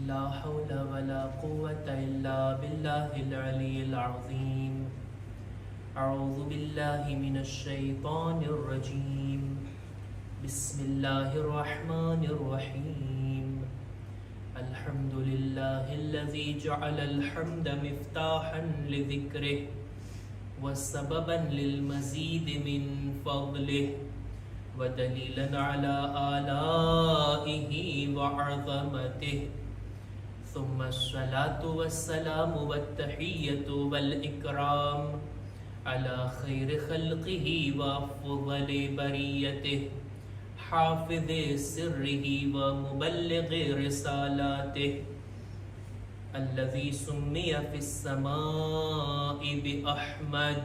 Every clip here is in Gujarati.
لا حول ولا قوة إلا بالله العلي العظيم. أعوذ بالله من الشيطان الرجيم. بسم الله الرحمن الرحيم. الحمد لله الذي جعل الحمد مفتاحا لذكره وسببا للمزيد من فضله ودليلا على آلائه وعظمته. ثم الصلاة والسلام والتحية والإكرام على خير خلقه وأفضل بريته حافظ سره ومبلغ رسالاته الذي سمي في السماء بأحمد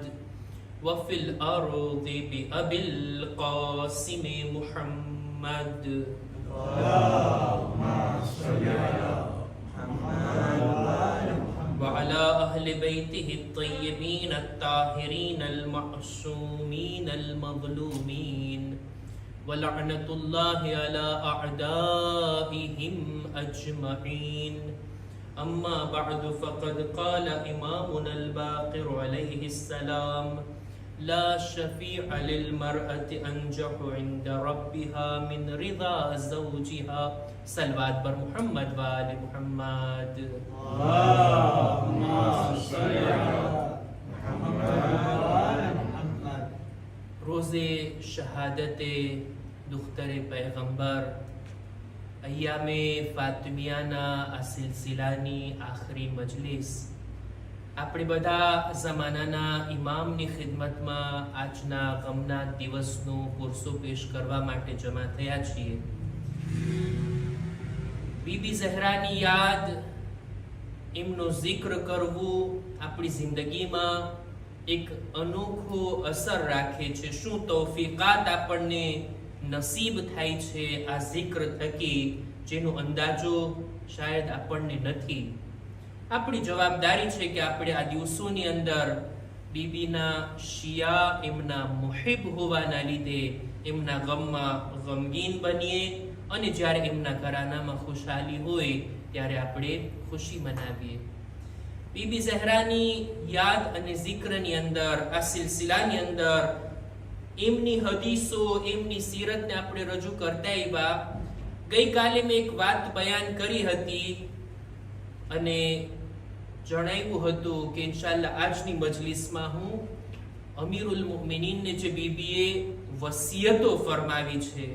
وفي الأرض بأبي القاسم محمد. اللهم صل على محمد وعلى أهل بيته الطيبين الطاهرين المعصومين المظلومين ولعنة الله على أعدائهم أجمعين. أما بعد فقد قال إمامنا الباقر عليه السلام: لا شفيع للمرأة أنجح عند ربها من رضا زوجها. صلوات بر محمد وآل محمد. اللهم صل على محمد وآل محمد. روز شهادت دختر پیغمبر ایام ફાતિમિયાના આ સિલસિલાની આખરી મજલિસ આપણે બધા જમાનાના ઇમામની ખિદમતમાં આજના ગમના દિવસનું પુરસો પેશ કરવા માટે જમા થયા છીએ. બીબી ઝહરાની યાદ, એમનો જિક્ર કરવું આપણી જિંદગીમાં એક અનોખો અસર રાખે છે. શું તૌફીકાત આપણને નસીબ થાય છે આ જિક્ર થકી, જેનો અંદાજો શાયદ આપણને નથી. આપણી જવાબદારી છે કે આપણે આ દિવસોની અંદર બીબીના શિયા, એમના મુહિબ હોવાના લીધે એમના ગમમાં ગમગીન બનીએ અને જ્યારે એમના ઘરાનામાં ખુશાલી હોય ત્યારે આપણે ખુશી મનાવીએ. બીબી ઝહરાની યાદ અને જિક્રની અંદર, આ સિલસિલાની અંદર એમની હદીસો, એમની સીરતને આપણે રજૂ કરતા આવ્યા. ગઈકાલે મેં એક વાત બયાન કરી હતી અને જણાવ્યું હતું કે ઇન્શાઅલ્લાહ આજની મજલિસમાં હું અમીરુલ મુમિનીનને જે બીબીએ વસિયતો ફરમાવી છે,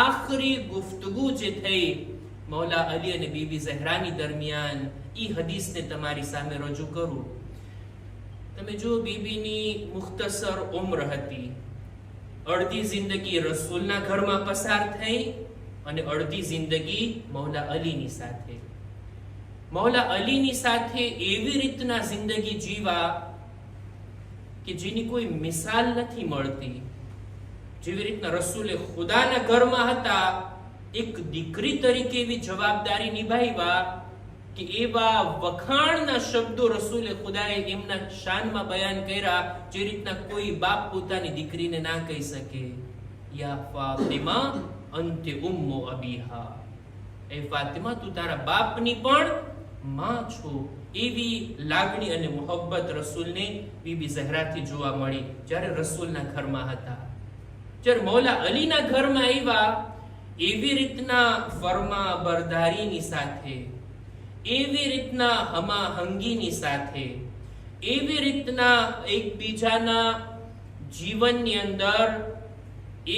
આખરી ગુફ્તગુ જે થઈ મૌલા અલી અને બીબી ઝહરાની દરમિયાન, ઈ હદીસને તમારી સામે રજૂ કરું. તમે જો, બીબીની મુખ્તસર ઉમ્ર હતી. અડધી જિંદગી રસૂલના ઘરમાં પસાર થઈ અને અડધી જિંદગી મૌલા અલીની સાથે. મૌલા અલીની સાથે એવી રીતના જિંદગી જીવા કે જેની કોઈ મિસાલ નથી મળતી. જેવી રીતના રસૂલે ખુદાના ઘરમાં હતા, એક દીકરી તરીકે એવી જવાબદારી નિભાવ્યા કે એવા વખાણના શબ્દો રસૂલે ખુદાએ એમના શાનમાં બયાન કર્યા જે રીતના કોઈ બાપ પોતાની દીકરીને ના કહી શકે. યા ફાતિમા અંતે ઉમ્મુ અબીહા, એ ફાતિમા તું તારા બાપની પણ માં છો. એવી લાગણી અને મોહબ્બત રસૂલને બીબી ઝહરાથી જોવા મળી જ્યારે રસૂલના ઘરમાં હતા. જ્યારે મૌલા અલીના ઘરમાં આવ્યા, એવી રીતના ફરમા બરદારીની સાથે, એવી રીતના હમાહંગીની સાથે, એવી રીતના એકબીજાના જીવનની અંદર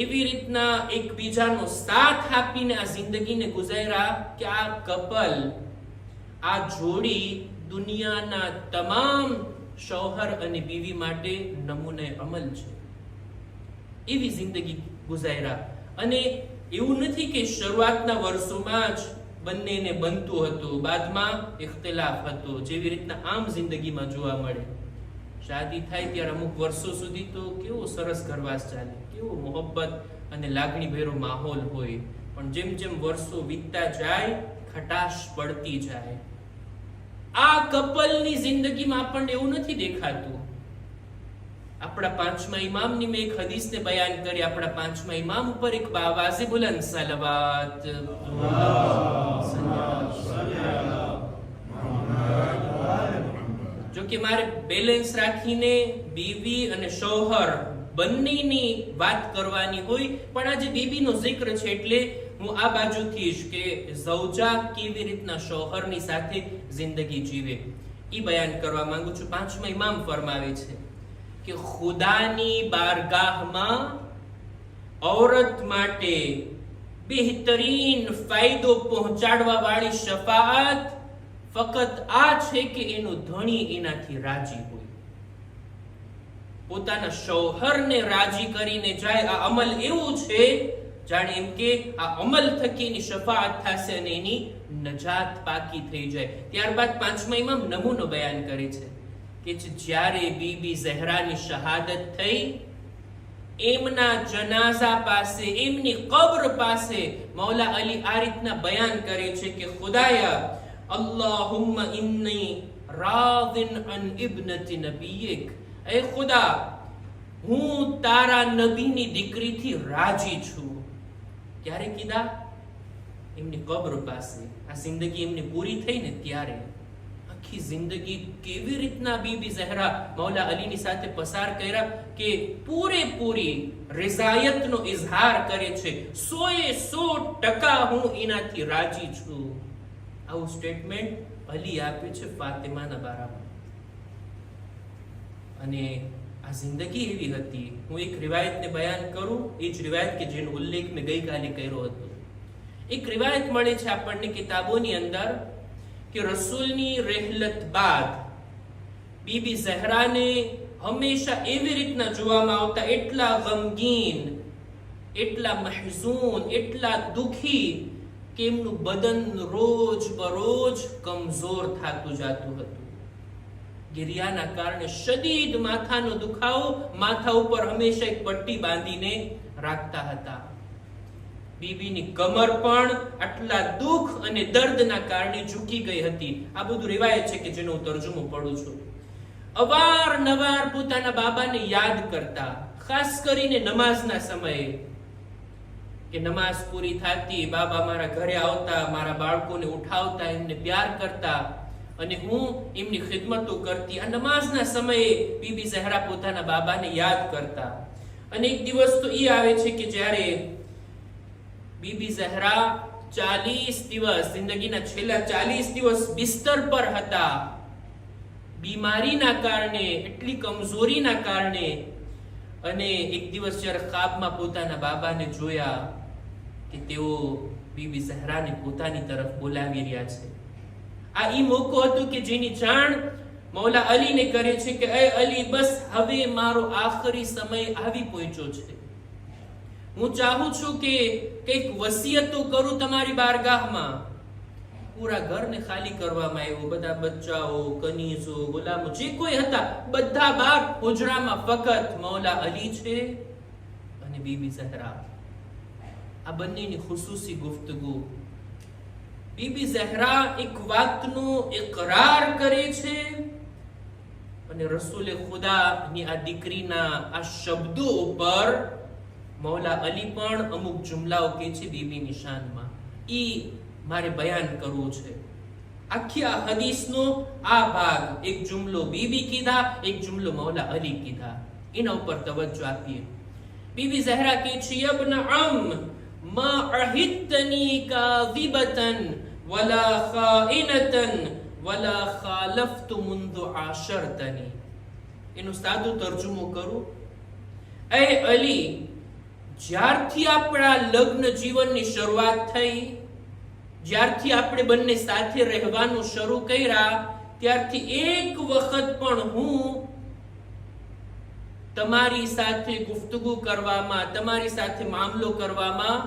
એવી રીતના એકબીજાનો સાથ આપીને આ જિંદગીને ગુજાર્યા કે આ કપલ, આ જોડી દુનિયાના તમામ શૌહર અને બીવી માટે નમૂને અમલ છે. એવી જિંદગી ગુજાર્યા. અને એવું નથી કે શરૂઆતના વર્ષોમાં જ બંનેને બનતું હતું, બાદમાં ઇખ્તિલાફ હતો, જેવી રીતના આમ જિંદગીમાં જોવા મળે. શાદી થાય ત્યારે અમુક વર્ષો સુધી તો કેવો સરસ ઘરવાસ ચાલે, કેવો મોહબ્બત અને લાગણી ભેરો માહોલ હોય. પણ જેમ જેમ વર્ષો વીતતા જાય, ખટાશ પડતી જાય. આ કપલની જિંદગીમાં આપણને એવું નથી દેખાતું. આપણા પાંચમા ઇમામની મેં એક હદીસને બયાન કરી. આપણા પાંચમા ઇમામ ઉપર એક બાવાઝે બુલંદ સલવાત. કે મારે બેલેન્સ રાખીને બીવી અને શોહર બંનેની વાત કરવાની હોય, પણ આજે બીબીનો જિક્ર છે એટલે હું આ બાજુથી જ કે ઝૌજા કેવી રીતના શોહરની સાથે જિંદગી જીવે ઈ બયાન કરવા માંગુ છું. 5મા ઇમામ ફરમાવે છે કે ખુદાની બારગાહમાં औरत માટે બહેતરીન ફાયદો પહોંચાડવા વાળી શફાઅત ફક્ત આ છે કે એનો ધણી એનાથી રાજી હોય, પોતાના શૌહરને રાજી કરીને જાય. આ અમલ એવું છે જાણે એમ કે આ અમલ થકી એની શફાઅત થશે અને એની નજાત પાકી થઈ જાય. ત્યારબાદ 5મા ઇમામ નમૂનો બયાન કરે છે કે જ્યારે બીબી ઝહરાની શહાદત થઈ, એમના જનાઝા પાસે, એમની કબ્ર પાસે મૌલા અલી આ રીતના બયાન કરે છે કે ખુદાયા અલ્લાહુમ્મા ઇન્ની રાદિન અન ઇબ્નતિ નબિયક, એ ખુદા હું તારા નબીની દીકરીથી રાજી છું. ક્યારે કીધા? એમની કબ્ર પાસે. આ જિંદગી એમની પૂરી થઈ ને ત્યારે. આખી જિંદગી કેવી રીતના બીબી ઝહરા મૌલા અલીની સાથે પસાર કર્યા કે પૂરેપૂરી રિઝાયતનો ઇઝહાર કરે છે, 100% હું એનાથી રાજી છું. આવું સ્ટેટમેન્ટ અલી આપે છે ફાતિમાના બારામાં. અને આ જિંદગી એવી હતી. હું એક રિવાયતને બયાન કરું, એ જ રિવાયત કે જેનો ઉલ્લેખ મેં ગઈકાલે કર્યો હતો. એક રિવાયત મળે છે આપણને કિતાબોની અંદર કે રસૂલની રહેલત બાદ બીબી ઝહરાને હંમેશા એવી રીતના જોવામાં આવતા, એટલા ગમગીન, એટલા મહઝૂન, એટલા દુખી કે એમનું બદન રોજ બરોજ કમજોર થતું જતું હતું. ગિરિયાના કારણે શદીદ માથાનો દુખાવો, માથા ઉપર હંમેશા એક પટ્ટી બાંધીને રાખતા હતા. બીબીની કમર પણ આટલા દુઃખ અને દર્દના કારણે ઝૂકી ગઈ હતી. આ બધું રિવાયત છે કે જેનો હું તર્જુમો પઢું છું. અવારનવાર પોતાના બાબાને યાદ કરતા, ખાસ કરીને નમાઝના સમયે, કે નમાઝ પૂરી થતી, બાબા મારા ઘરે આવતા, મારા બાળકોને ઉઠાવતા, એમને પ્યાર કરતા અને હું એમની ખિદમતો કરતી. આ નમાઝના સમયે બીબી ઝહરા પોતાના બાબાને યાદ કરતા. અને એક દિવસ તો એ આવે છે કે જ્યારે બીબી ઝહરા 40 દિવસ, જિંદગીના છેલ્લા 40 દિવસ બિસ્તર પર હતા, બીમારીના કારણે, એટલી કમજોરીના કારણે. અને એક દિવસ જ્યારે ખ્વાબમાં પોતાના બાબાને જોયા કે તેઓ બીબી ઝહરાને પોતાની તરફ બોલાવી રહ્યા છે. આ ઈ મોકો હતો કે જેની જાણ મૌલા અલીને કરે છે કે એ અલી, બસ હવે મારો આખરી સમય આવી પહોંચ્યો છે. હું ચાહું છું કે કંઈક વસિયતો કરું તમારી બારગાહમાં. પૂરા ઘરને ખાલી કરવામાં આવ્યો. બધા બચ્ચાઓ, કનીઝો, ગુલામો જે કોઈ હતા બધા બાર હુજરામાં ફક્ત મૌલા અલી છે અને બીબી ઝહરા. આ બંનેની ખુસૂસી ગુફ્તગુ. બીબી ઝહરા એક વાતનો ઇકરાર કરે છે અને રસૂલે ખુદાની આ દીકરીના આ શબ્દો ઉપર મૌલા અલી પણ અમુક જુમલાઓ કહે છે બીબીની શાનમાં. ઈ મારે બયાન કરવું છે. આખી આ હદીસનો આ ભાગ, એક જુમલો બીબી કીધા, એક જુમલો મૌલા અલી કીધા, એના ઉપર તવજ્જો આપીએ. બીબી ઝહરા કહે છે, યબ્ન અમ મા અહિતની કાઝિબતન વલા ખાઇનતન વલા ખાલફતુ મુન્દુ આશરતની. એનો સાદો તર્જુમો કરું. એ અલી, જ્યારથી આપણા લગ્ન જીવનની શરૂઆત થઈ, જ્યારથી આપણે બંને સાથે રહેવાનું શરૂ કર્યા, ત્યારથી એક વખત પણ હું તમારી સાથે ગુફ્તગુ કરવામાં, તમારી સાથે મામલો કરવામાં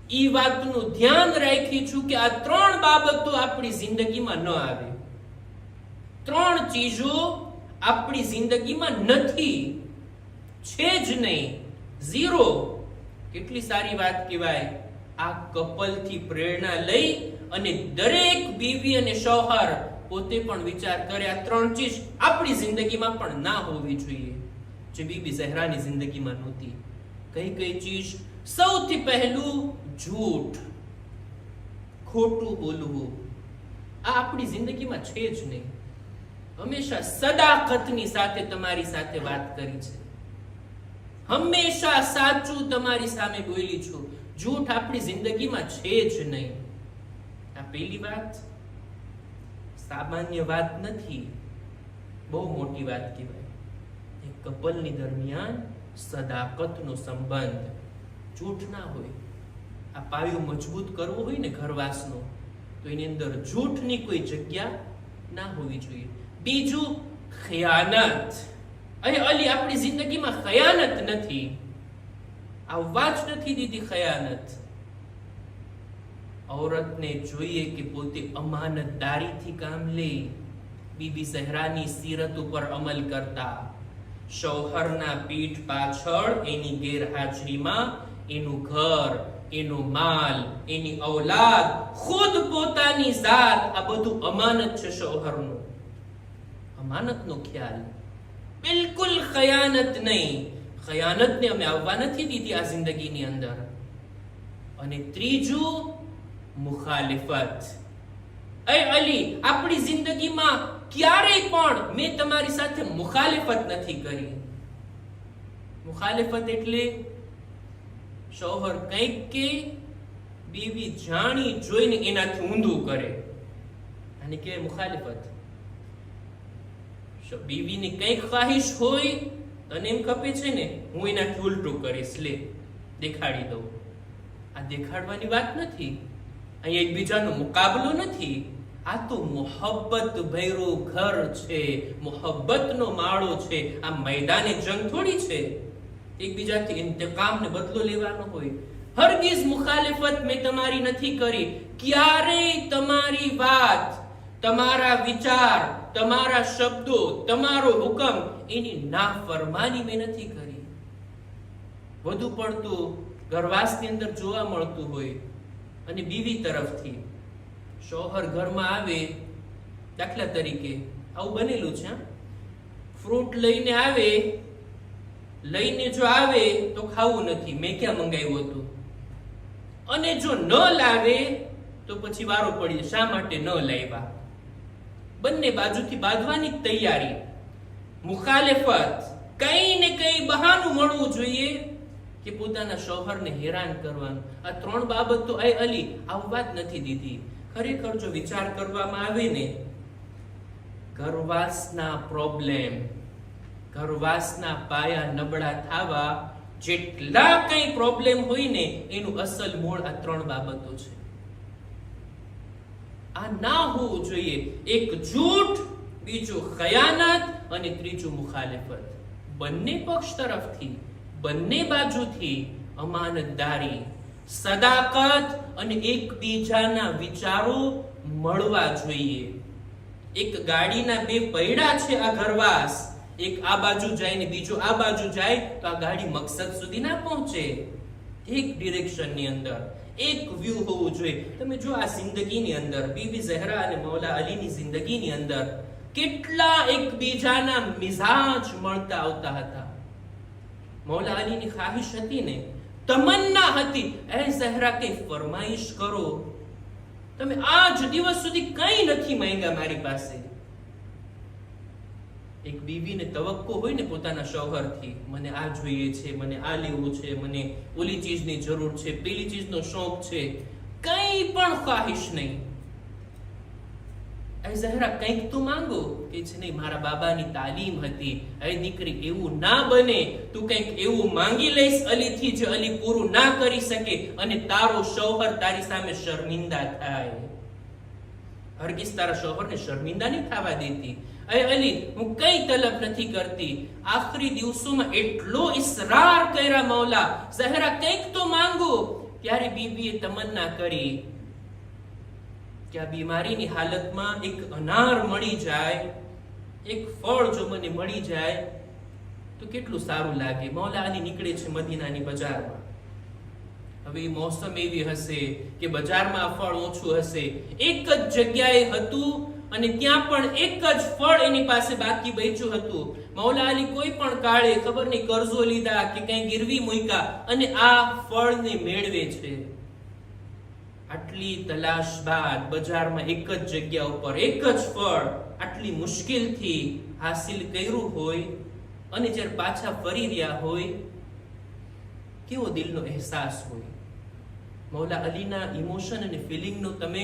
ઈ વાતનું ધ્યાન રાખી છું કે આ 3 બાબતો આપણી જિંદગીમાં ન આવે. 3 ચીજો આપણી જિંદગીમાં નથી, છે જ નહીં, 0. કેટલી સારી વાત કહેવાય. આ કપલથી પ્રેરણા લઈ અને દરેક બીવી અને શૌહર પોતે પણ વિચાર કરે આ 3 ચીજ આપણી જિંદગીમાં પણ ના હોવી જોઈએ, જે બીબી ઝહરાની જિંદગીમાં નહોતી. કઈ કઈ ચીજ? સૌથી પહેલું, झूठ, ખોટું બોલવું. આ આપણી જિંદગીમાં છે જ નહીં. હંમેશા સદાકતની સાથે તમારી સાથે વાત કરી છે, હંમેશા સાચું તમારી સામે બોલી છું, જૂઠ આપણી જિંદગીમાં છે જ નહીં. આ પહેલી વાત સામાન્ય વાત નથી, બહુ મોટી વાત કહેવાય. એક કપલની દરમિયાન સદાકતનો સંબંધ, જૂઠ ના હોય. આ પાયો મજબૂત કરવો હોય ને ઘરવાસનો, તો એની અંદર જૂઠની કોઈ જગ્યા ના હોવી જોઈએ. બીજું, ખયાનત. અલી આપણી જિંદગીમાં ખયાનત નથી, આવવા જ નથી દીધી ખયાનત. औरतને જોઈએ કે પોતે અમાનતદારીથી કામ લે. બીબી ઝહરાની સીરત ઉપર અમલ કરતા, શૌહરના પીઠ પાછળ એની ગેરહાજરીમાં એનું ઘર, એનો માલ, એની ઔલાદ, ખુદ પોતાની જાત, આ બધું અમાનત છે શૌહરનું. અમાનતનો ખ્યાલ, બિલકુલ ખયાનત નહીં. ખયાનતને અમે આવવા નથી દીધી આ જિંદગીની અંદર. અને ત્રીજું, મુખાલિફત. અલી આપણી જિંદગીમાં ક્યારેય પણ મેં તમારી સાથે મુખાલિફત નથી કરી. મુખાલિફત એટલે શૌહર કંઈક કે બીવી જાણી જોઈને એનાથી ઊંધું કરે, આને કહેવાય મુખાલિફત. બીવીની કંઈક ખ્વાહિશ હોય, તને એમ ખપે છે ને હું એનાથી ઉલટું કરીશ, લે દેખાડી દઉં. આ દેખાડવાની વાત નથી, અહીં એકબીજાનો મુકાબલો નથી. આ તો મોહબ્બત ભર્યું ઘર છે, મોહબ્બતનો માળો છે. આ મેદાને જંગ થોડી છે, એકબીજાથી ઇંતકામ ને બદલો લેવાનો હોય. હરગીઝ મુખાલિફત મેં તમારી નથી કરી. ક્યારેય તમારી વાત, તમારા વિચાર, તમારા શબ્દો, તમારો હુકમ, એની નાફરમાની મેં નથી કરી. વધુ પડતું ઘરવાસની અંદર જોવા મળતું હોય. અને બીવી તરફથી શૌહર ઘરમાં આવે, દાખલા તરીકે આવું બનેલું છે, ફ્રૂટ લઈને આવે, લઈને જો આવે તો ખાવું નથી, મેં ક્યાં મંગાવ્યું હતું. અને જો ન લાવે તો પછી વારો પડી, શા માટે ન લાવ્યા. બંને બાજુથી બાંધવાની તૈયારી. મુખાલિફત, કઈ ને કઈ બહાનું મળવું જોઈએ કે પોતાના શૌહરને હેરાન કરવાનું. આ ત્રણ બાબત તો અલી આવવા જ નથી દીધી. ખરેખર જો વિચાર કરવામાં આવે ને, ઘરવાસના પ્રોબ્લેમ, ઘરવાસના પાયા નબળા થવા જેટલા કઈ પ્રોબ્લેમ હોય ને, એનું અસલ મૂળ આ ત્રણ બાબતો છે. આ ના હોવું જોઈએ. એક જૂઠ, બીજું ખયાનત અને ત્રીજું મુખાલિફત. બંને પક્ષ તરફથી, બંને બાજુથી અમાનતદારી, સદાકત અને એકબીજાના વિચારો મળવા જોઈએ. એક ગાડીના બે પૈડા છે આ ઘરવાસ, એક આ બાજુ જાય ને બીજો આ બાજુ જાય તો આ ગાડી મકસદ સુધી ના પહોંચે. એક ડિરેક્શનની અંદર એક વ્યૂ હોવું જોઈએ. તમે જો આ જિંદગીની અંદર બીબી ઝહરા અને મૌલા અલીની જિંદગીની અંદર કેટલા એકબીજાના મિજાજ મળતા આવતા હતા. મૌલા અલીની ખ્વાહિશ હતી ને, તમન્ના હતી, એ ઝહરા કઈ ફરમાઈશ કરો, તમે આજ દિવસ સુધી કઈ નથી માંગ્યા મારી પાસે. એક બીવીને તવક્કો હોય ને પોતાના શૌહરથી, મને આ જોઈએ છે, મને આ લેવું છે, મને ઓલી ચીજની જરૂર છે, પેલી ચીજનો શોખ છે, કઈ પણ ખ્વાહિશ નહીં. એ ઝહરા કંઈક તો માંગો. કે છે નહીં, મારા બાબાની તાલીમ હતી, એ દીકરી એવું ના બને, તું કંઈક એવું માંગી લઈશ અલીથી જે અલી પૂરું ના કરી શકે અને તારો શૌહર તારી સામે શર્મિંદા થાય. હરગીઝ તારા શૌહરને શર્મિંદા નહીં થવા દેતી. અરે અલી, હું કઈ તલબ નથી કરતી. આખરી દિવસોમાં એટલો ઇસરાર કર્યા મૌલા, ઝહરા કંઈક તો માંગો. ત્યારે બીબીએ તમન્ના કરી કે આ બીમારીની હાલતમાં એક અનાર મળી જાય, એક ફળ જો મને મળી જાય તો કેટલું સારું લાગે. મૌલા અલી નીકળે છે મદીનાની બજારમાં. હવે મોસમ એવી હશે કે બજારમાં આ ફળ ઓછું હશે. એક જ જગ્યાએ હતું અને ત્યાં પણ એક જ ફળ એની પાસે બાકી બચ્યું હતું. મૌલા અલી કોઈ પણ કાળે ખબર નહીં કરજો લીધા કે કઈ ગીરવી મૂક્યા અને આ ફળને મેળવે છે. આટલી તલાશ બાદ બજારમાં એક જ જગ્યા ઉપર એક જ ફળ આટલી મુશ્કેલથી હાસિલ કર્યું હોય અને જ્યારે પાછા ફરી રહ્યા હોય, કેવો દિલનો અહેસાસ હોય. મૌલા અલીના ઇમોશન અને ફિલિંગનો તમે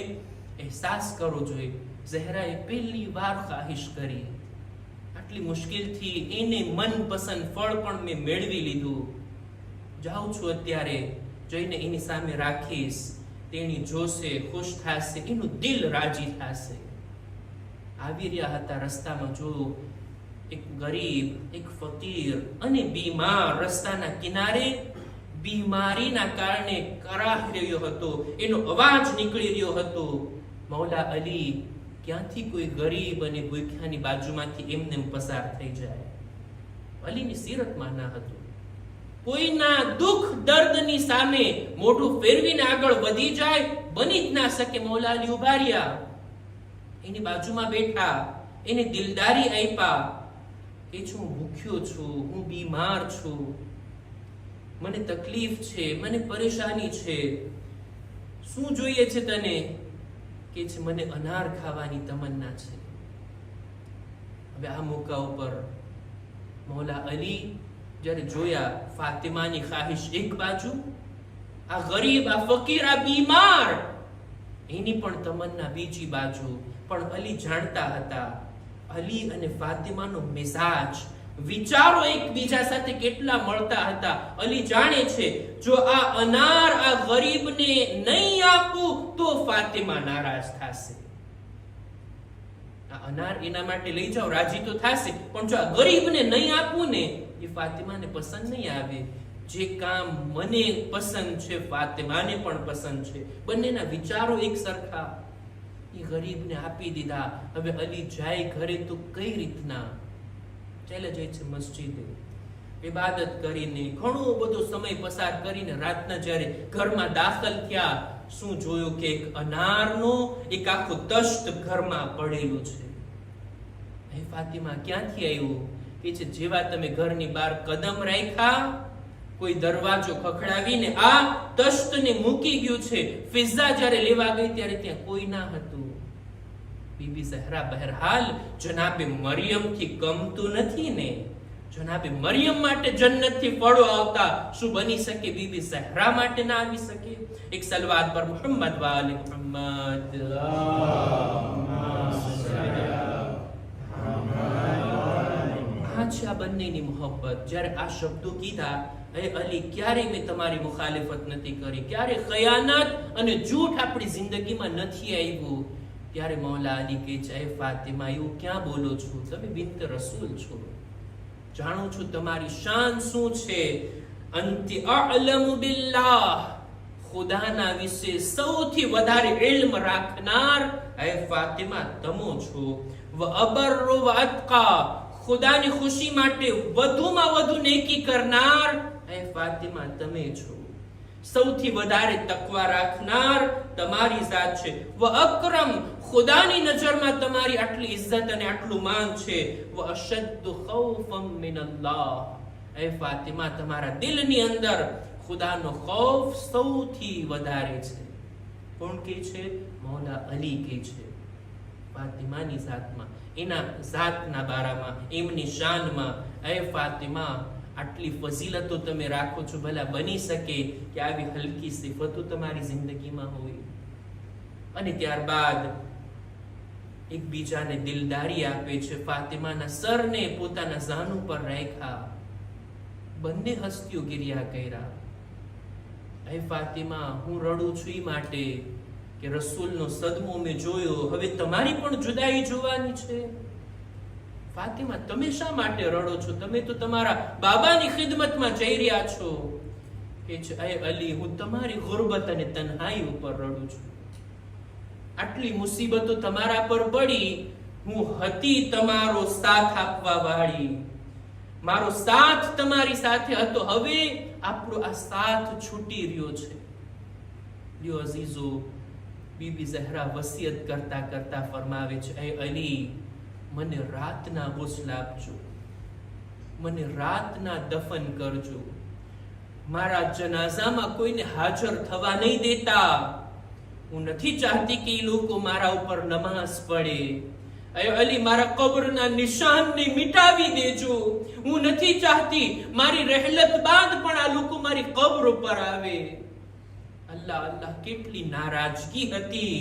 અહેસાસ કરો જોઈએ. ઝહરાએ પહેલી વાર ખ્વાહિશ કરી, આટલી મુશ્કેલથી એને મનપસંદ ફળ પણ મેં મેળવી લીધું. જાઉં છું અત્યારે, જઈને એની સામે રાખીશ, તેણી જોશે, ખુશ થશે, એનું દિલ રાજી થશે. આવી રહ્યા હતા રસ્તામાં, જો એક ગરીબ, એક ફકીર અને બીમાર રસ્તાના કિનારે બીમારીના કારણે કરાહી રહ્યો હતો, એનો અવાજ નીકળી રહ્યો હતો. મૌલા અલી ક્યાંથી કોઈ ગરીબ અને ભૂખ્યાની બાજુમાંથી એમને પસાર થઈ જાય? અલીની સીરતમાં ના હતું. કોઈના દુઃખ દર્દની સામે મોઢું ફેરવીને આગળ વધી જાય, બની જ ના શકે. મૌલા અલી ઉભા રહ્યા, એની બાજુમાં બેઠા, એને દિલદારી આપ્યા કે હું ભૂખ્યો છું, હું બીમાર છું, મને તકલીફ છે, મને પરેશાની છે, શું જોઈએ છે તને? કે છે મને અનાર ખાવાની તમન્ના છે. હવે આ મોકા ઉપર મૌલા અલી જ્યારે જોયા, ફાતિમાની ખ્વાહિશ એક બાજુ, આ ગરીબ, આ ફકીર, આ બીમાર, એની પણ તમન્ના બીજી બાજુ. પણ અલી જાણતા હતા, અલી અને ફાતિમાનો મિજાજ, વિચારો એકબીજા સાથે કેટલા મળતા હતા. અલી જાણે છે, જો આ અનાર આ ગરીબને નહીં આપું તો ફાતિમા નારાજ થશે. આ અનાર એના માટે લઈ જાઓ, રાજી તો થશે, પણ જો આ ગરીબને નહીં આપું ને, એ ફાતિમાને પસંદ નહીં આવે. જે કામ મને પસંદ છે ફાતિમાને પણ પસંદ છે, બંનેના વિચારો એક સરખા. એ ગરીબને આપી દીધા. હવે અલી જાય ઘરે તો કઈ રીતના? ચાલે જાય છે મસ્જિદે, ઇબાદત કરીને ઘણો બધો સમય પસાર કરીને રાતના જ્યારે ઘરમાં દાખલ થયા, શું જોયું કે એક અનારનો એક આખું તશ્ત ઘરમાં પડેલું છે. હે ફાતિમા, ક્યાંથી આવ્યું? કે છે જેવા તમે ઘરની બહાર કદમ રાખ્યા, કોઈ દરવાજો ખખડાવીને આ તશ્તને મૂકી ગયું છે. ફિઝા જ્યારે લેવા ગઈ ત્યારે ત્યાં કોઈ ના હતું. બીબી ઝહરા બહરહાલ જનાબે મરિયમ થી ગમતું નથી ને, જનાબે મરિયમ માટે જન્નતથી ફળો આવતા, શું બની શકે બીબી ઝહરા માટે ના આવી શકે? એક સલવાત પર મુહમ્મદ વાલે મુહમ્મદ. આ છે આ બંનેની મોહબ્બત. જ્યારે આ શબ્દો કીધા, હે અલી, ક્યારે મેં તમારી મુખાલિફત નથી કરી, ક્યારે ખયાનત અને જૂઠ આપણી જિંદગીમાં નથી આવ્યું. ત્યારે મૌલા અલી કહે છે, હે ફાતિમા, એવું ક્યાં બોલો છો? તમે બિન્ત રસૂલ છો, જાણું છું તમારી શાન શું છે. અંતિ અઅલમુ બિલ્લાહ, ખુદાના વિશે સૌથી વધારે ઇલ્મ રાખનાર હે ફાતિમા તમો છો. વ અબરુ વ અતકા, ખુદાની ખુશી માટે વધુમાં વધુ નેકી કરનાર હે ફાતિમા તમે છો. સૌથી વધારે તકવા રાખનાર તમારી જાત છે. વ અકરમ, ખુદાની નજરમાં તમારી આટલી ઇજ્જત અને આટલું માન છે. વ અશદ્દુ ખૌફમ મિન અલ્લાહ, હે ફાતિમા તમારા દિલની અંદર ખુદાનો ખૌફ સૌથી વધારે છે. કોણ કહે છે? મૌલા અલી કહે છે. ફાતિમાની જાતમાં, એના જાતના બારામાં, એમની શાનમાં, હે ફાતિમા આટલી ફઝીલતો તમે રાખો છો, ભલા બની શકે કે આવી હલકી સિફતો તમારી જિંદગીમાં હોય. અને ત્યારબાદ એકબીજાને દિલદારી આપે છે. ફાતિમાના સરને પોતાના ઝાનુ પર રાખ્યા, બંને હસ્તીઓ ગિર્યા કર્યા. હે ફાતિમા, હું રડું છું એ માટે કે રસૂલનો સદમો મેં જોયો, હવે તમારી પણ જુદાઈ જોવાની છે. ફાતિમા, તમે શા માટે રડો છો? તમે તો તમારા બાબાની ખિદમતમાં જઈ રહ્યા છો. કે છે, હે અલી, હું તમારી ગુરબત અને તન્હાઈ ઉપર રડું છું. આટલી મુસીબતો તમારા પર પડી, હું હતી તમારો સાથ આપવા વાળી, મારો સાથ તમારી સાથે હતો, હવે આપણો આ સાથ છૂટી રહ્યો છે. લ્યો અઝીઝો, બીબી ઝહરા વસિયત કરતા કરતા ફરમાવે છે, હે અલી, મને રાતના ગુસ્લ આપજો, મને રાતના દફન કરજો, મારા જનાઝામાં કોઈને હાજર થવા નહીં દેતા, હું નથી ચાહતી કે એ લોકો મારા ઉપર નમાઝ પડે. અય અલી, મારા કબ્રના નિશાનને મિટાવી દેજો. હું નથી ચાહતી મારી રહેલત બાદ પણ આ લોકો મારી કબ્ર પર આવે. અલ્લાહ અલ્લાહ, કેટલી નારાજગી હતી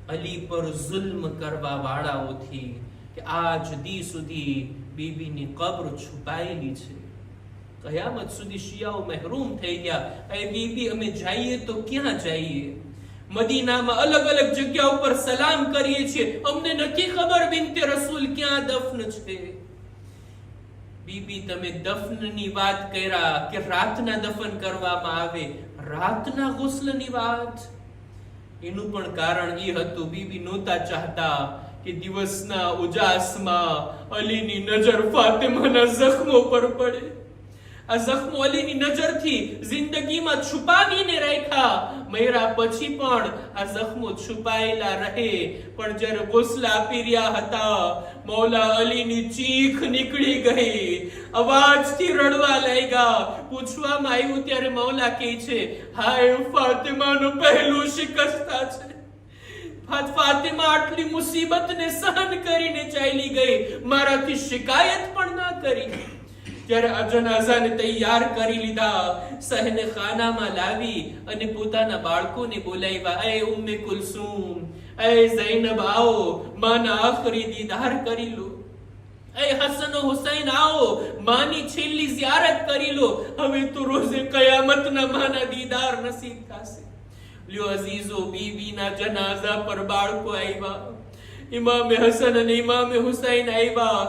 અલી પર જુલ્મ કરવા વાળાઓથી કે આજ દી સુધી બીબીની કબ્ર છુપાયેલી છે. કયામત સુધી શિયાઓ મહેરૂમ થઈ ગયા. એ બીબી, અમે જઈએ તો ક્યાં જઈએ? મદીનામાં અલગ અલગ જગ્યા ઉપર સલામ કરીએ છીએ, અમને નથી ખબર બિનતે રસૂલ ક્યાં દફન છે. બીબી, તમે દફનની વાત કર્યા કે રાતના દફન કરવામાં આવે, રાતના ગુસ્લની વાત. એનું પણ કારણ એ હતું, બીબી નહોતા ચાહતા કે દિવસના ઉજાસમાં અલીની નજર ફાતિમાના જખ્મો પર પડે. આ જખ્મો અલીની નજરથી જિંદગીમાં છુપાવીને રાખ્યા. મર્યા પછી પણ આ જખ્મો છુપાયેલા રહે. પણ જ્યારે ગુસ્લ આપી રહ્યા હતા, મૌલા અલીની ચીખ નીકળી ગઈ, અવાજથી રડવા લાગ્યા. પૂછવામાં આવ્યું ત્યારે મૌલા કહે છે, હાય, ફાતિમાનું પહેલું શિકસ્તા છે. ફાતિમા આટલી મુસીબતને સહન કરીને ચાલી ગઈ, મારાથી શિકાયત પણ ના કરી. જ્યારે આ જનાઝાને તૈયાર કરી લીધા, સહને ખાનામાં લાવી અને પોતાના બાળકોને બોલાવ્યા. એ ઉમ્મે કુલસુમ, એ ઝૈનબ, આવો, માના આખરી દીદાર કરી લો. એ હસન હુસૈન, આવો, માની છેલ્લી ઝિયારત કરી લો. હવે તો રોઝે કયામતના માના દીદાર નસીબ થશે. લ્યો અઝીઝો, બીવીના જનાઝા પર બાળકો આવ્યા. ઇમામે હસન અને ઇમામે હુસૈન આવ્યા.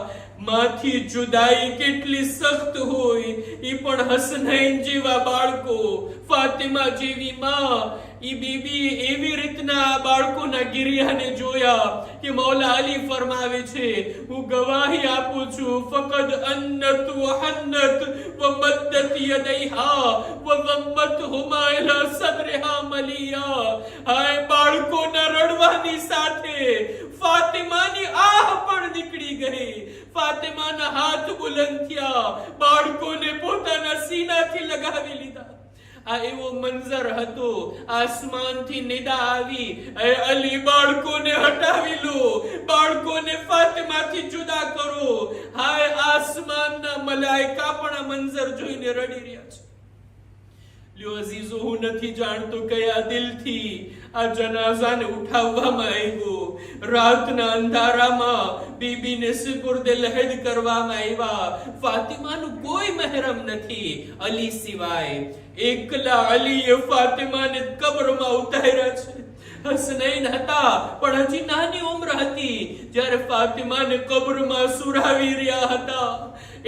માથી જુદાઈ કેટલી સખ્ત હોય, ઈ પણ હસનૈન જેવા બાળકો, ફાતિમા જેવી માં. ઈ બીબી એવી રીતના બાળકોના ગિરિયાને જોયા કે મૌલા અલી ફરમાવે છે, હું ગવાહી આપું છું, ફકદ અન્નત વ હન્નત વ મદ્દત યદૈહા વ વમ્મતહુમા ઇલા સદરિહા મલિયા. હાય, બાળકોના રડવાની સાથે ફાતિમાની આહ પણ નીકળી ગઈ. ફાતિમાના હાથ બુલંદ થયા, બાળકોને પોતાના સીનાથી લગાવી લીધા. આ એવો મંઝર હતો. આસમાનથી નિદા આવી, એ અલી, બાળકોને હટાવી લો, બાળકોને ફાતિમાથી જુદા કરો. હાય, આસમાનના મલાઈકા પણ આ મંઝર જોઈને રડી રહ્યા છે. લ્યો અઝીઝો, હું નથી જાણતો કયા દિલથી આ જનાઝાને ઉઠાવવામાં આવ્યો. રાતના અંધારામાં બીબીને સુપુર્દે લહેદ કરવામાં આવ્યા. ફાતિમાનું કોઈ મહેરમ નથી અલી સિવાય. એકલા અલીએ ફાતિમાને કબ્રમાં ઉતાર્યા છે. હસનૈન હતા પણ હજી નાની ઉંમર હતી જ્યારે ફાતિમાને કબ્રમાં સુરાવી રહ્યા હતા.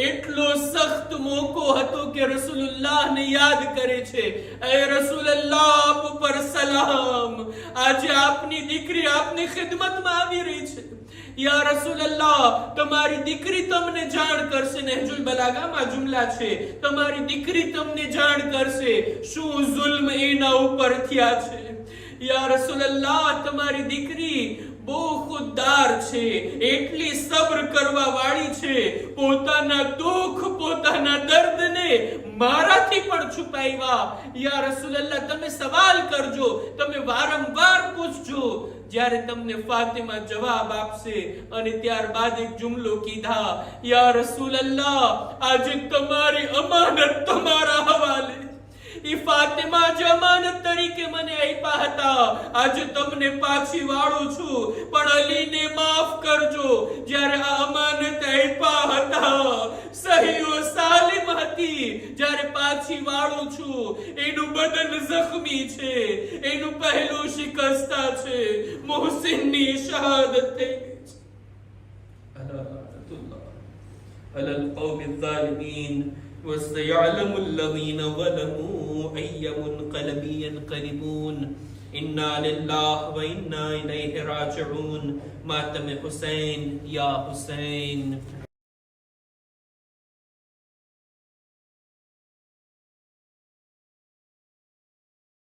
એટલો સખ્ત મોકો હતો કે રસૂલુલ્લાહને યાદ કરે છે, એ રસૂલુલ્લાહ, આપ ઉપર સલામ, આજે આપની દીકરી આપની ખિદમતમાં આવી રહી છે. યા રસૂલલ્લાહ, તમારી દીકરી તમને જાણ કરશે. નહજુલ બલાગામાં જુમલા છે, તમારી દીકરી તમને જાણ કરશે શું જુલ્મ એના ઉપર થયા છે. યા રસૂલલ્લાહ, તમારી દીકરી બહુ ખુદદાર છે, એટલી સબ્ર કરવા વાળી છે. પોતાના દુઃખ, પોતાના દર્દને મારાથી પણ છુપાવ્યા. યા રસૂલલ્લાહ, તમે સવાલ કરજો, તમે વારંવાર પૂછજો. જ્યારે તમને ફાતિમા જવાબ આપશે અને ત્યારબાદ એક જુમલો કીધા, યા રસૂલલ્લાહ, આજે તમારી અમાનત તમારા હવાલે. ઈ ફાતિમા જે અમાનત તરીકે મને આપ્યા હતા, આજે તમને પાછી વાળું છું. પણ અલીને માફ કરજો, જ્યારે આ અમાનત આપ્યા હતા સહીઓ સાલિમ હતી, જ્યારે પાછી વાળું છું. એનું બદન જખ્મી છે, એનું પહેલું શિકસ્તા છે, મોહસિનની શહાદત થઈ ગઈ છે. અલલ કૌમિ ઝાલિમીન وَسَيَعْلَمُ الَّذِينَ ظَلَمُوا أَيَّ مُنْقَلَبٍ يَنْقَلِبُونَ إِنَّا لِلَّهِ وَإِنَّا إِلَيْهِ رَاجِعُونَ. मातम हुसैन या हुसैन.